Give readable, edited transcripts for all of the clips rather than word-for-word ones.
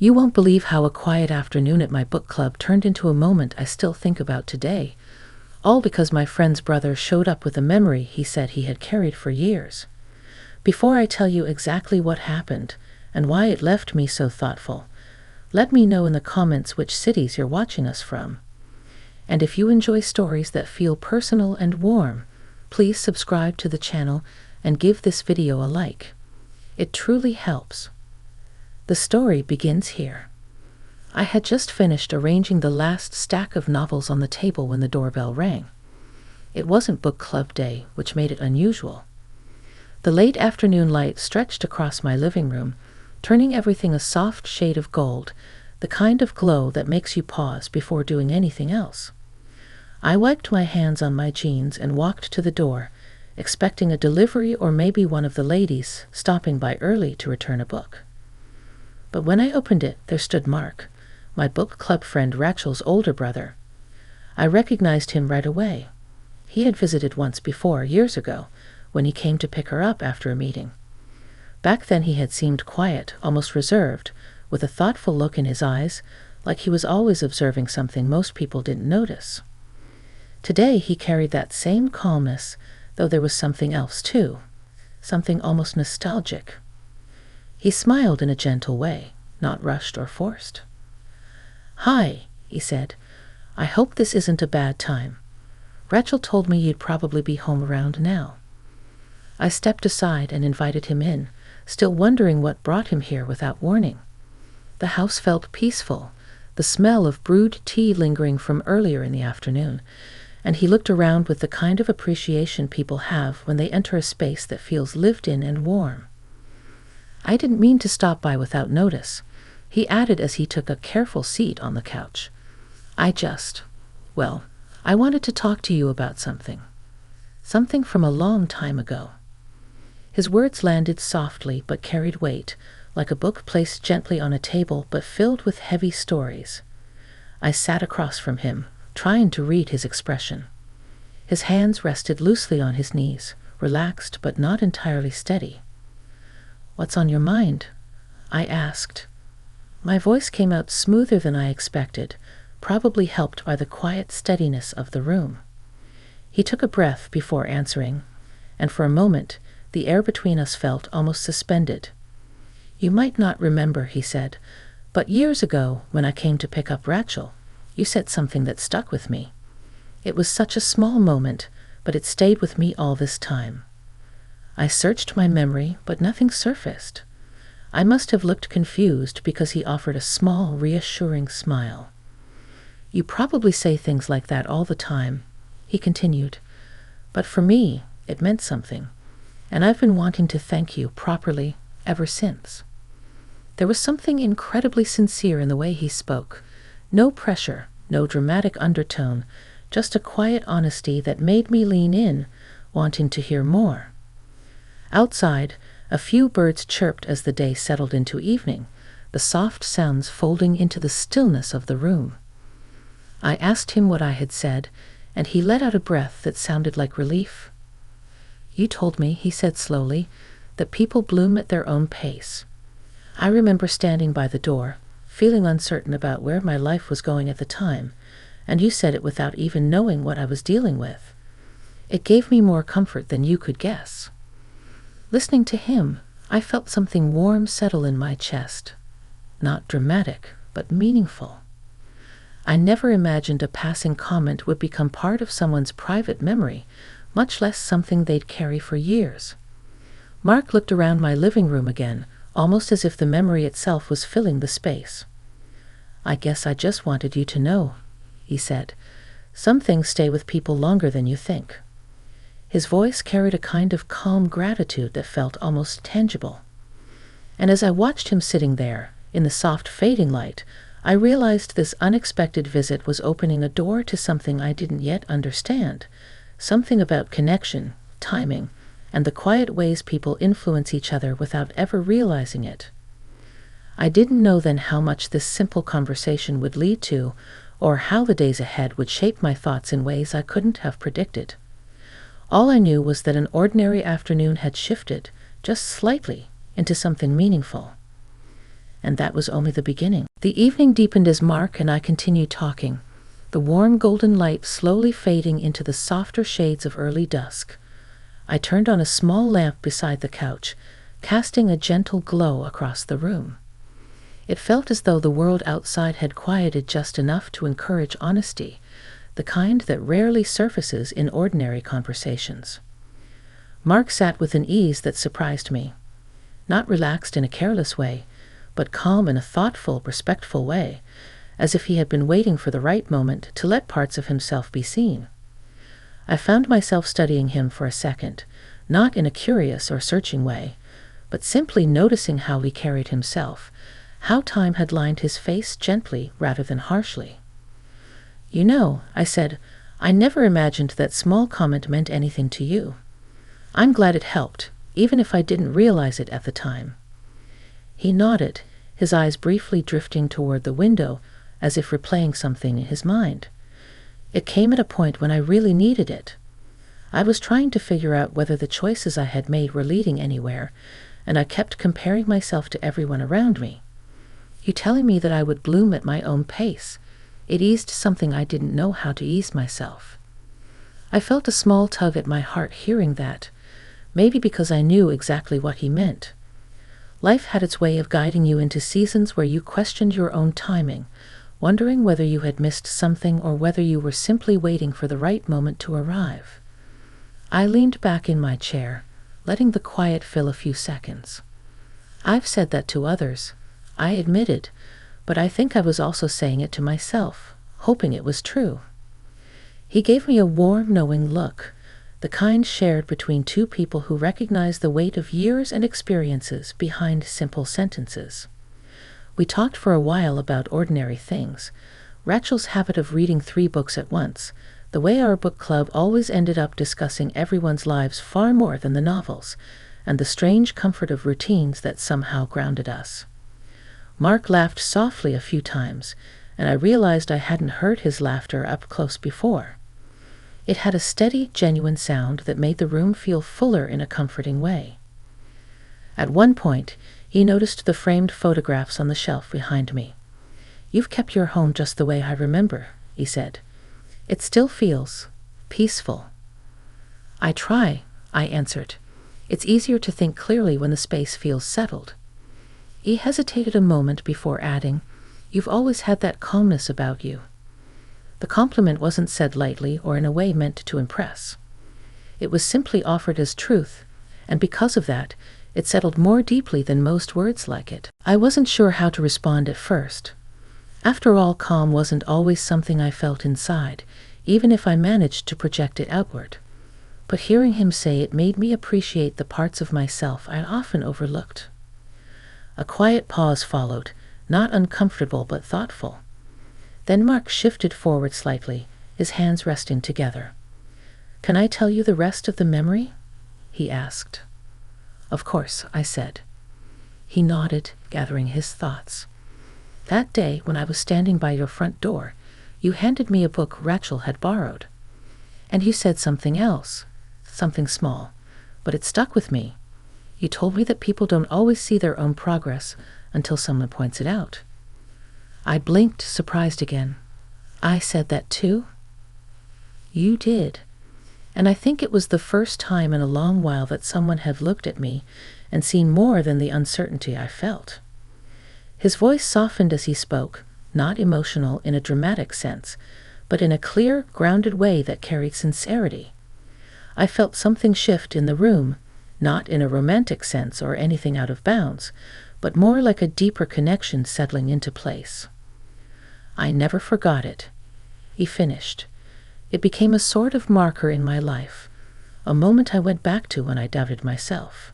You won't believe how a quiet afternoon at my book club turned into a moment I still think about today, all because my friend's brother showed up with a memory he said he had carried for years. Before I tell you exactly what happened and why it left me so thoughtful, let me know in the comments which cities you're watching us from. And if you enjoy stories that feel personal and warm, please subscribe to the channel and give this video a like. It truly helps. The story begins here. I had just finished arranging the last stack of novels on the table when the doorbell rang. It wasn't book club day, which made it unusual. The late afternoon light stretched across my living room, turning everything a soft shade of gold, the kind of glow that makes you pause before doing anything else. I wiped my hands on my jeans and walked to the door, expecting a delivery or maybe one of the ladies stopping by early to return a book. But when I opened it, there stood Mark, my book club friend Rachel's older brother. I recognized him right away. He had visited once before, years ago, when he came to pick her up after a meeting. Back then he had seemed quiet, almost reserved, with a thoughtful look in his eyes, like he was always observing something most people didn't notice. Today he carried that same calmness, though there was something else too, something almost nostalgic. He smiled in a gentle way, not rushed or forced. "Hi," he said. "I hope this isn't a bad time. Rachel told me you'd probably be home around now." I stepped aside and invited him in, still wondering what brought him here without warning. The house felt peaceful, the smell of brewed tea lingering from earlier in the afternoon, and he looked around with the kind of appreciation people have when they enter a space that feels lived in and warm. "I didn't mean to stop by without notice," he added as he took a careful seat on the couch. I wanted to talk to you about something. Something from a long time ago." His words landed softly but carried weight, like a book placed gently on a table but filled with heavy stories. I sat across from him, trying to read his expression. His hands rested loosely on his knees, relaxed but not entirely steady. "What's on your mind?" I asked. My voice came out smoother than I expected, probably helped by the quiet steadiness of the room. He took a breath before answering, and for a moment the air between us felt almost suspended. "You might not remember," he said, "but years ago, when I came to pick up Rachel, you said something that stuck with me. It was such a small moment, but it stayed with me all this time." I searched my memory, but nothing surfaced. I must have looked confused because he offered a small, reassuring smile. "You probably say things like that all the time," he continued, "but for me, it meant something, and I've been wanting to thank you properly ever since." There was something incredibly sincere in the way he spoke. No pressure, no dramatic undertone, just a quiet honesty that made me lean in, wanting to hear more. Outside, a few birds chirped as the day settled into evening, the soft sounds folding into the stillness of the room. I asked him what I had said, and he let out a breath that sounded like relief. "You told me," he said slowly, "that people bloom at their own pace. I remember standing by the door, feeling uncertain about where my life was going at the time, and you said it without even knowing what I was dealing with. It gave me more comfort than you could guess." Listening to him, I felt something warm settle in my chest. Not dramatic, but meaningful. I never imagined a passing comment would become part of someone's private memory, much less something they'd carry for years. Mark looked around my living room again, almost as if the memory itself was filling the space. "I guess I just wanted you to know," he said. "Some things stay with people longer than you think." His voice carried a kind of calm gratitude that felt almost tangible. And as I watched him sitting there, in the soft fading light, I realized this unexpected visit was opening a door to something I didn't yet understand, something about connection, timing, and the quiet ways people influence each other without ever realizing it. I didn't know then how much this simple conversation would lead to, or how the days ahead would shape my thoughts in ways I couldn't have predicted. All I knew was that an ordinary afternoon had shifted, just slightly, into something meaningful. and that was only the beginning. The evening deepened as Mark and I continued talking, the warm golden light slowly fading into the softer shades of early dusk. I turned on a small lamp beside the couch, casting a gentle glow across the room. It felt as though the world outside had quieted just enough to encourage honesty, the kind that rarely surfaces in ordinary conversations. Mark sat with an ease that surprised me. Not relaxed in a careless way, but calm in a thoughtful, respectful way, as if he had been waiting for the right moment to let parts of himself be seen. I found myself studying him for a second, not in a curious or searching way, but simply noticing how he carried himself, how time had lined his face gently rather than harshly. "You know," I said, "I never imagined that small comment meant anything to you. I'm glad it helped, even if I didn't realize it at the time." He nodded, his eyes briefly drifting toward the window, as if replaying something in his mind. It came at a point when I really needed it. I was trying to figure out whether the choices I had made were leading anywhere, and I kept comparing myself to everyone around me. You telling me that I would bloom at my own pace, it eased something I didn't know how to ease myself. I felt a small tug at my heart hearing that, maybe because I knew exactly what he meant. Life had its way of guiding you into seasons where you questioned your own timing, wondering whether you had missed something or whether you were simply waiting for the right moment to arrive. I leaned back in my chair, letting the quiet fill a few seconds. I've said that to others, I admitted, but I think I was also saying it to myself, hoping it was true. He gave me a warm, knowing look, the kind shared between two people who recognize the weight of years and experiences behind simple sentences. We talked for a while about ordinary things, Rachel's habit of reading 3 books at once, the way our book club always ended up discussing everyone's lives far more than the novels, and the strange comfort of routines that somehow grounded us. Mark laughed softly a few times, and I realized I hadn't heard his laughter up close before. It had a steady, genuine sound that made the room feel fuller in a comforting way. At one point, he noticed the framed photographs on the shelf behind me. "You've kept your home just the way I remember," he said. "It still feels peaceful." "I try," I answered. "It's easier to think clearly when the space feels settled." He hesitated a moment before adding, "You've always had that calmness about you." The compliment wasn't said lightly or in a way meant to impress. It was simply offered as truth, and because of that, it settled more deeply than most words like it. I wasn't sure how to respond at first. After all, calm wasn't always something I felt inside, even if I managed to project it outward. But hearing him say it made me appreciate the parts of myself I often overlooked. A quiet pause followed, not uncomfortable but thoughtful. Then Mark shifted forward slightly, his hands resting together. "Can I tell you the rest of the memory?" he asked. "Of course," I said. He nodded, gathering his thoughts. "That day, when I was standing by your front door, you handed me a book Rachel had borrowed. And you said something else, something small, but it stuck with me. You told me that people don't always see their own progress until someone points it out." I blinked, surprised again. "I said that too?" "You did. And I think it was the first time in a long while that someone had looked at me and seen more than the uncertainty I felt." His voice softened as he spoke, not emotional in a dramatic sense, but in a clear, grounded way that carried sincerity. I felt something shift in the room, not in a romantic sense or anything out of bounds, but more like a deeper connection settling into place. "I never forgot it," he finished. "It became a sort of marker in my life, a moment I went back to when I doubted myself."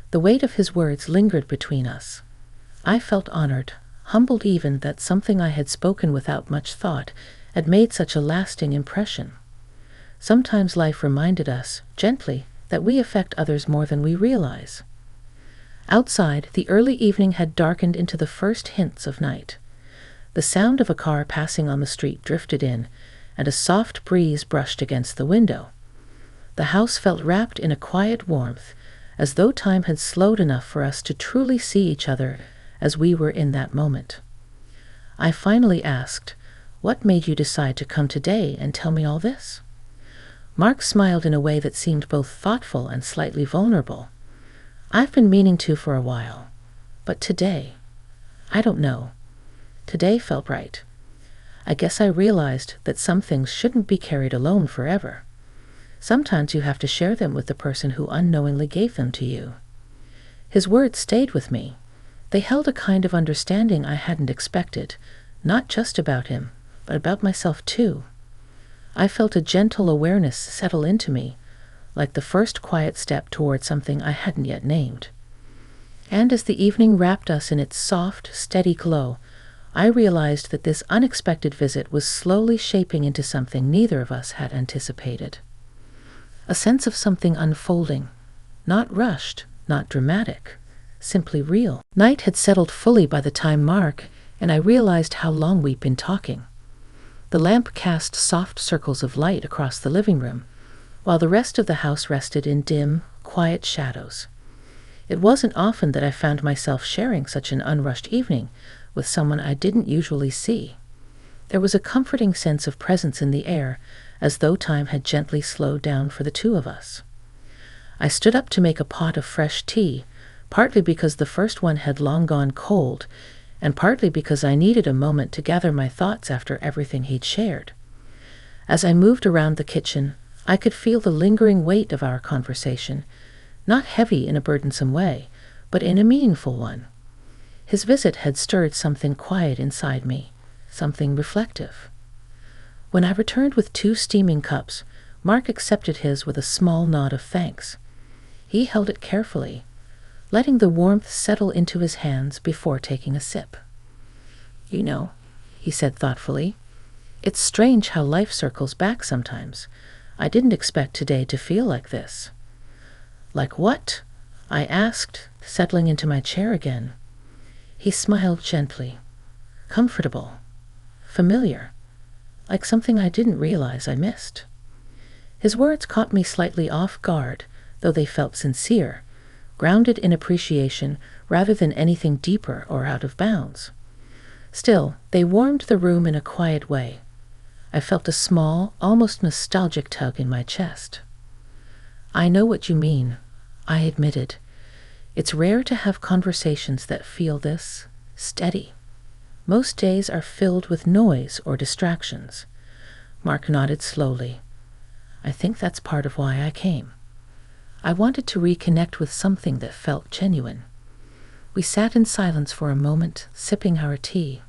The weight of his words lingered between us. I felt honored, humbled even that something I had spoken without much thought had made such a lasting impression. Sometimes life reminded us, gently, that we affect others more than we realize. Outside, the early evening had darkened into the first hints of night. The sound of a car passing on the street drifted in, and a soft breeze brushed against the window. The house felt wrapped in a quiet warmth, as though time had slowed enough for us to truly see each other as we were in that moment. I finally asked, "What made you decide to come today and tell me all this?" Mark smiled in a way that seemed both thoughtful and slightly vulnerable. "I've been meaning to for a while. But today, I don't know. Today felt right. I guess I realized that some things shouldn't be carried alone forever. Sometimes you have to share them with the person who unknowingly gave them to you." His words stayed with me. They held a kind of understanding I hadn't expected, not just about him, but about myself too. I felt a gentle awareness settle into me, like the first quiet step toward something I hadn't yet named. And as the evening wrapped us in its soft, steady glow, I realized that this unexpected visit was slowly shaping into something neither of us had anticipated. A sense of something unfolding, not rushed, not dramatic, simply real. Night had settled fully by the time Mark and I realized how long we'd been talking. The lamp cast soft circles of light across the living room, while the rest of the house rested in dim, quiet shadows. It wasn't often that I found myself sharing such an unrushed evening with someone I didn't usually see. There was a comforting sense of presence in the air, as though time had gently slowed down for the two of us. I stood up to make a pot of fresh tea, partly because the first one had long gone cold, and partly because I needed a moment to gather my thoughts after everything he'd shared. As I moved around the kitchen, I could feel the lingering weight of our conversation, not heavy in a burdensome way, but in a meaningful one. His visit had stirred something quiet inside me, something reflective. When I returned with 2 steaming cups, Mark accepted his with a small nod of thanks. He held it carefully, letting the warmth settle into his hands before taking a sip. "You know," he said thoughtfully, "it's strange how life circles back sometimes. I didn't expect today to feel like this." "Like what?" I asked, settling into my chair again. He smiled gently. "Comfortable. Familiar. Like something I didn't realize I missed." His words caught me slightly off guard, though they felt sincere, grounded in appreciation rather than anything deeper or out of bounds. Still, they warmed the room in a quiet way. I felt a small, almost nostalgic tug in my chest. "I know what you mean," I admitted. "It's rare to have conversations that feel this steady. Most days are filled with noise or distractions." Mark nodded slowly. "I think that's part of why I came. I wanted to reconnect with something that felt genuine." We sat in silence for a moment, sipping our tea.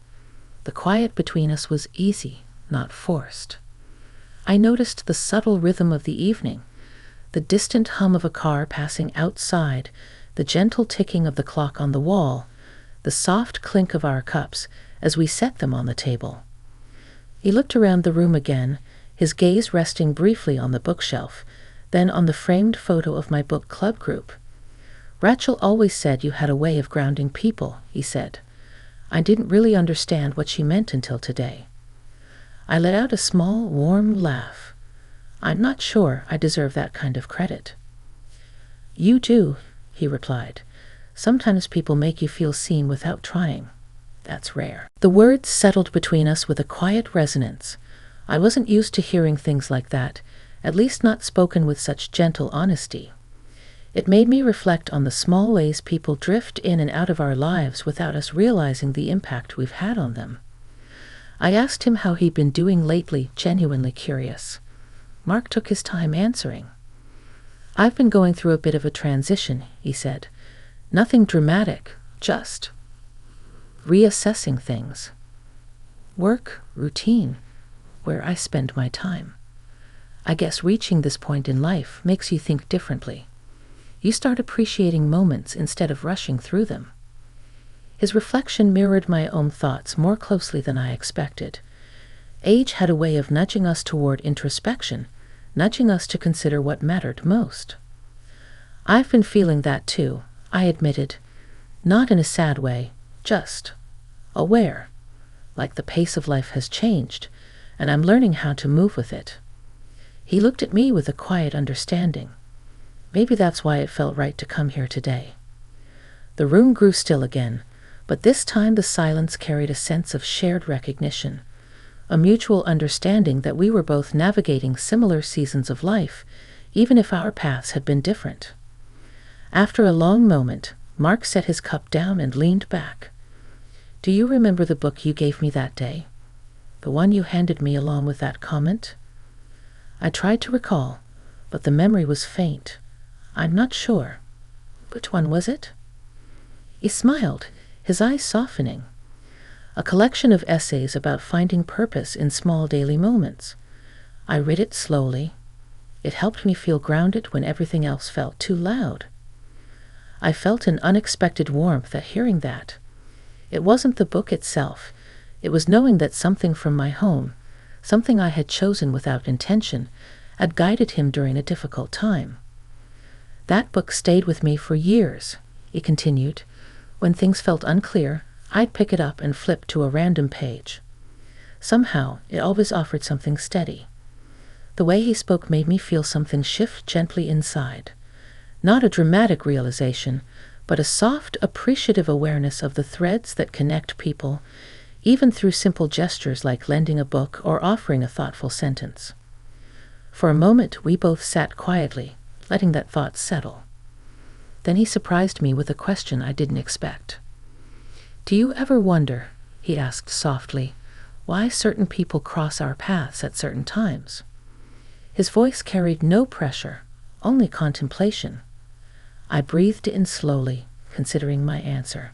The quiet between us was easy, not forced. I noticed the subtle rhythm of the evening, the distant hum of a car passing outside, the gentle ticking of the clock on the wall, the soft clink of our cups as we set them on the table. He looked around the room again, his gaze resting briefly on the bookshelf, then on the framed photo of my book club group. "Rachel always said you had a way of grounding people," he said. "I didn't really understand what she meant until today." I let out a small, warm laugh. "I'm not sure I deserve that kind of credit." "You do," he replied. "Sometimes people make you feel seen without trying. That's rare." The words settled between us with a quiet resonance. I wasn't used to hearing things like that, at least not spoken with such gentle honesty. It made me reflect on the small ways people drift in and out of our lives without us realizing the impact we've had on them. I asked him how he'd been doing lately, genuinely curious. Mark took his time answering. "I've been going through a bit of a transition," he said. "Nothing dramatic, just reassessing things. Work, routine, where I spend my time. I guess reaching this point in life makes you think differently. You start appreciating moments instead of rushing through them." His reflection mirrored my own thoughts more closely than I expected. Age had a way of nudging us toward introspection, nudging us to consider what mattered most. "I've been feeling that too," I admitted. "Not in a sad way, just aware. Like the pace of life has changed, and I'm learning how to move with it." He looked at me with a quiet understanding. Maybe that's why it felt right to come here today. The room grew still again, But this time the silence carried a sense of shared recognition, a mutual understanding that we were both navigating similar seasons of life, even if our paths had been different. After a long moment, Mark set his cup down and leaned back. "Do you remember the book you gave me that day? The one you handed me along with that comment?" I tried to recall, but the memory was faint. "I'm not sure. Which one was it?" He smiled, his eyes softening. "A collection of essays about finding purpose in small daily moments. I read it slowly. It helped me feel grounded when everything else felt too loud." I felt an unexpected warmth at hearing that. It wasn't the book itself. It was knowing that something from my home, something I had chosen without intention, had guided him during a difficult time. "That book stayed with me for years," he continued. "When things felt unclear, I'd pick it up and flip to a random page. Somehow, it always offered something steady." The way he spoke made me feel something shift gently inside. Not a dramatic realization, but a soft, appreciative awareness of the threads that connect people, even through simple gestures like lending a book or offering a thoughtful sentence. For a moment, we both sat quietly, letting that thought settle. Then he surprised me with a question I didn't expect. "Do you ever wonder," he asked softly, "why certain people cross our paths at certain times?" His voice carried no pressure, only contemplation. I breathed in slowly, considering my answer.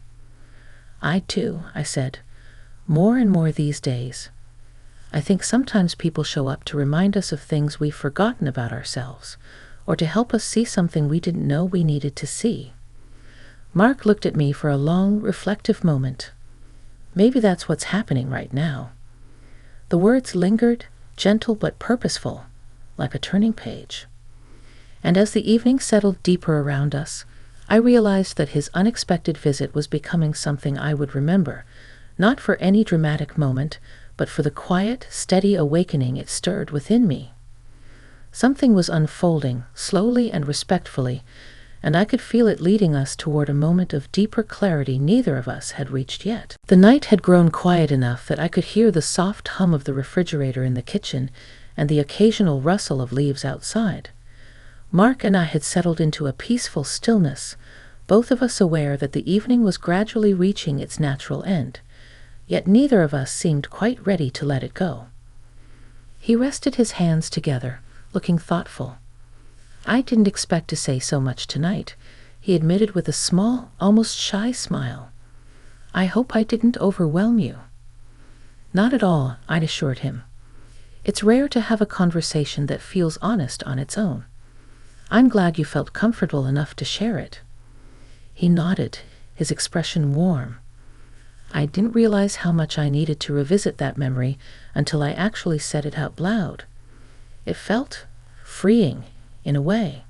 "I do," I said, "more and more these days. I think sometimes people show up to remind us of things we've forgotten about ourselves, or to help us see something we didn't know we needed to see." Mark looked at me for a long, reflective moment. "Maybe that's what's happening right now." The words lingered, gentle but purposeful, like a turning page. And as the evening settled deeper around us, I realized that his unexpected visit was becoming something I would remember, not for any dramatic moment, but for the quiet, steady awakening it stirred within me. Something was unfolding, slowly and respectfully, and I could feel it leading us toward a moment of deeper clarity neither of us had reached yet. The night had grown quiet enough that I could hear the soft hum of the refrigerator in the kitchen and the occasional rustle of leaves outside. Mark and I had settled into a peaceful stillness, both of us aware that the evening was gradually reaching its natural end, yet neither of us seemed quite ready to let it go. He rested his hands together, looking thoughtful. "I didn't expect to say so much tonight," he admitted with a small, almost shy smile. "I hope I didn't overwhelm you." "Not at all," I'd assured him. "It's rare to have a conversation that feels honest on its own. I'm glad you felt comfortable enough to share it." He nodded, his expression warm. I didn't realize how much I needed to revisit that memory until I actually said it out loud. It felt freeing, in a way.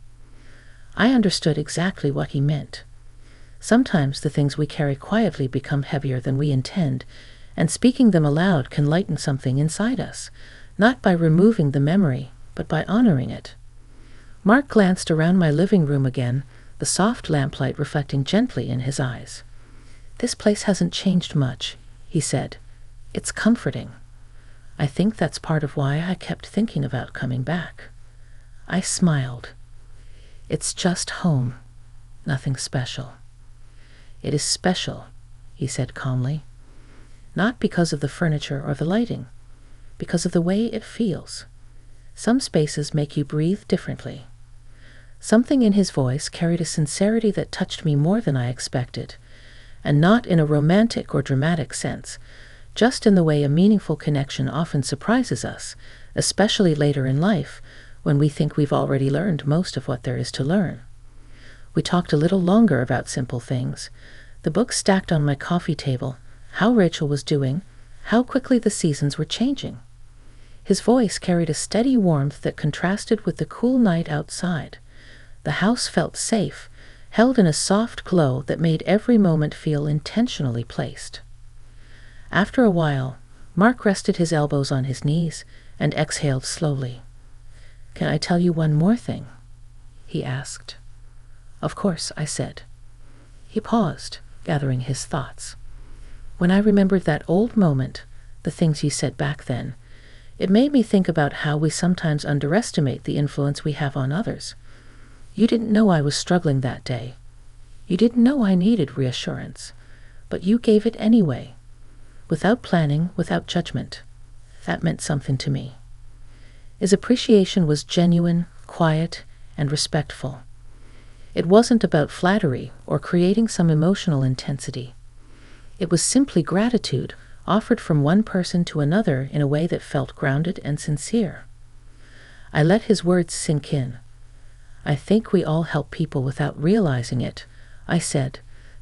I understood exactly what he meant. Sometimes the things we carry quietly become heavier than we intend, and speaking them aloud can lighten something inside us, not by removing the memory, but by honoring it. Mark glanced around my living room again, the soft lamplight reflecting gently in his eyes. "This place hasn't changed much," he said. "It's comforting. I think that's part of why I kept thinking about coming back." I smiled. "It's just home. Nothing special." "It is special," he said calmly. "Not because of the furniture or the lighting, because of the way it feels. Some spaces make you breathe differently." Something in his voice carried a sincerity that touched me more than I expected, and not in a romantic or dramatic sense, just in the way a meaningful connection often surprises us, especially later in life, when we think we've already learned most of what there is to learn. We talked a little longer about simple things, the book stacked on my coffee table, how Rachel was doing, how quickly the seasons were changing. His voice carried a steady warmth that contrasted with the cool night outside. The house felt safe, held in a soft glow that made every moment feel intentionally placed. After a while, Mark rested his elbows on his knees and exhaled slowly. "Can I tell you one more thing?" he asked. "Of course," I said. He paused, gathering his thoughts. When I remembered that old moment, the things you said back then, it made me think about how we sometimes underestimate the influence we have on others. You didn't know I was struggling that day. You didn't know I needed reassurance, but you gave it anyway, without planning, without judgment. That meant something to me. His appreciation was genuine, quiet, and respectful. It wasn't about flattery or creating some emotional intensity. It was simply gratitude offered from one person to another in a way that felt grounded and sincere. I let his words sink in. I think we all help people without realizing it, I said,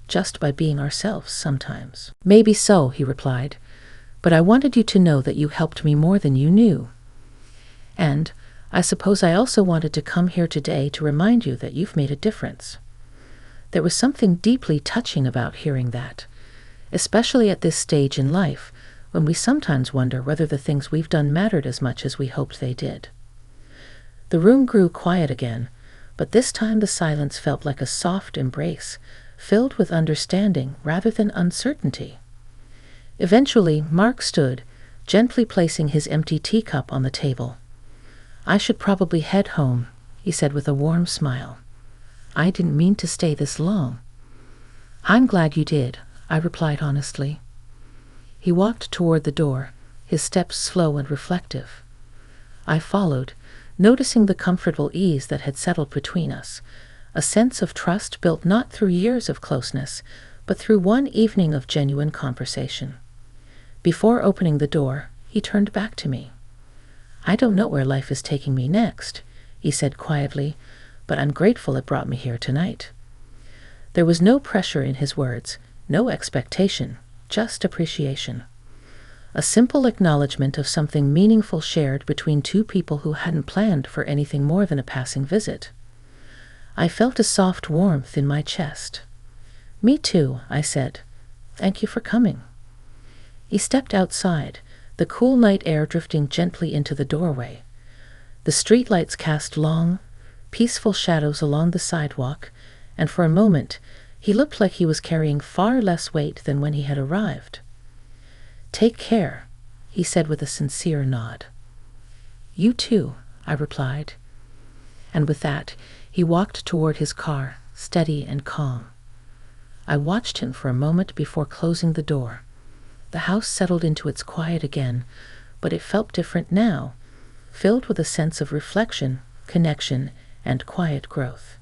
just by being ourselves sometimes. Maybe so, he replied, but I wanted you to know that you helped me more than you knew. And I suppose I also wanted to come here today to remind you that you've made a difference. There was something deeply touching about hearing that, especially at this stage in life, when we sometimes wonder whether the things we've done mattered as much as we hoped they did. The room grew quiet again, but this time the silence felt like a soft embrace, filled with understanding rather than uncertainty. Eventually, Mark stood, gently placing his empty teacup on the table. I should probably head home, he said with a warm smile. I didn't mean to stay this long. I'm glad you did, I replied honestly. He walked toward the door, his steps slow and reflective. I followed, noticing the comfortable ease that had settled between us, a sense of trust built not through years of closeness, but through one evening of genuine conversation. Before opening the door, he turned back to me. I don't know where life is taking me next, he said quietly, but I'm grateful it brought me here tonight. There was no pressure in his words, no expectation, just appreciation. A simple acknowledgement of something meaningful shared between two people who hadn't planned for anything more than a passing visit. I felt a soft warmth in my chest. Me too, I said. Thank you for coming. He stepped outside, the cool night air drifting gently into the doorway. The streetlights cast long, peaceful shadows along the sidewalk, and for a moment he looked like he was carrying far less weight than when he had arrived. Take care, he said with a sincere nod. You too, I replied. And with that, he walked toward his car, steady and calm. I watched him for a moment before closing the door. The house settled into its quiet again, but it felt different now, filled with a sense of reflection, connection, and quiet growth.